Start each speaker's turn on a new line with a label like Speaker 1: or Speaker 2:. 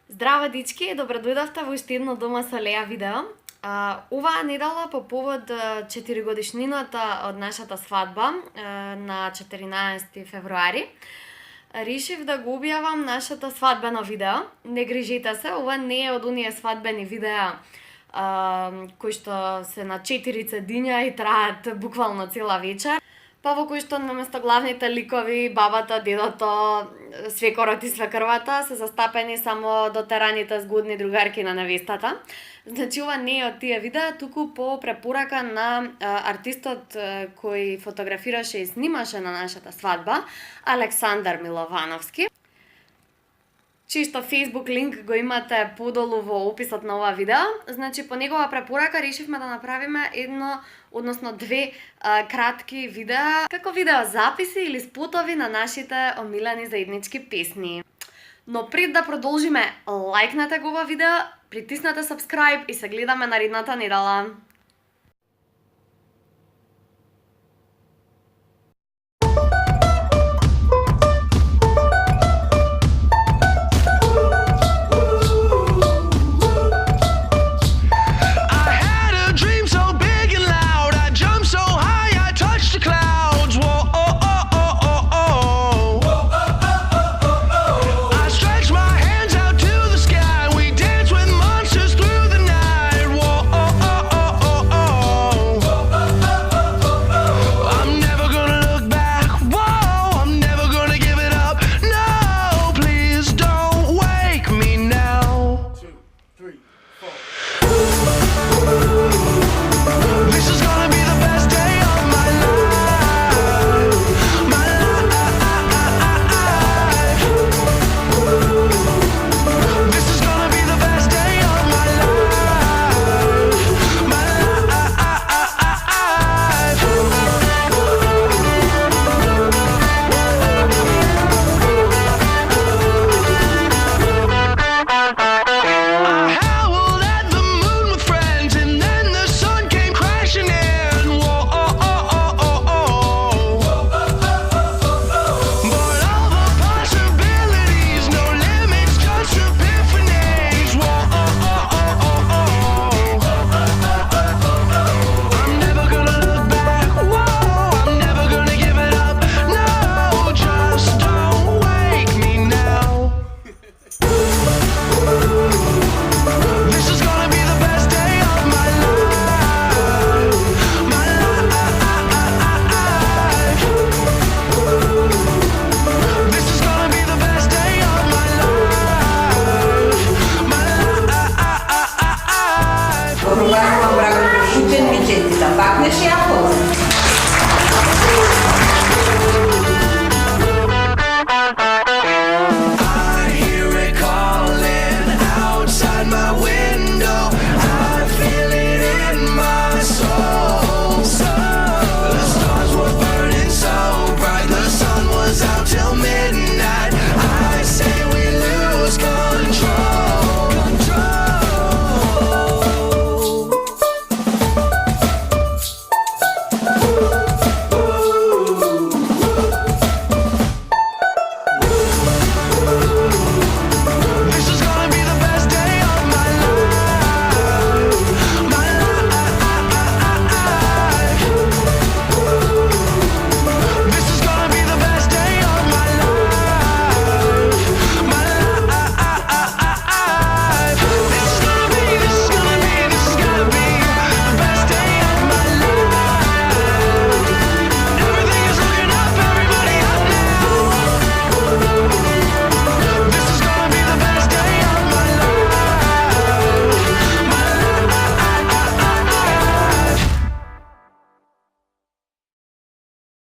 Speaker 1: Здраво, дички, добро дојдовте во уште едно Дома со Леа видео. Оваа недела по повод 4 годишнината од нашата свадба на 14 февруари, решив да го објавам нашето свадбено видео. Не грижете се, ова не е од оние свадбени видеа кои што се на 4 цедиња и траат буквално цела вечер. Па во кој што наместо главните ликови, бабата, дедото, свекорот и свекрвата се застапени само дотераните згодни другарки на невестата. Значи ова не е од тие видеа, туку по препорака на артистот кој фотографираше и снимаше на нашата свадба, Александар Миловановски. Чисто Facebook линк го имате подолу во описот на ова видео. Значи по негова препорака решивме да направиме две кратки видеа, како видео записи или спотови на нашите омилени заеднички песни. Но пред да продолжиме, лајкнете го ова видео, притиснете subscribe и се гледаме наредната недела.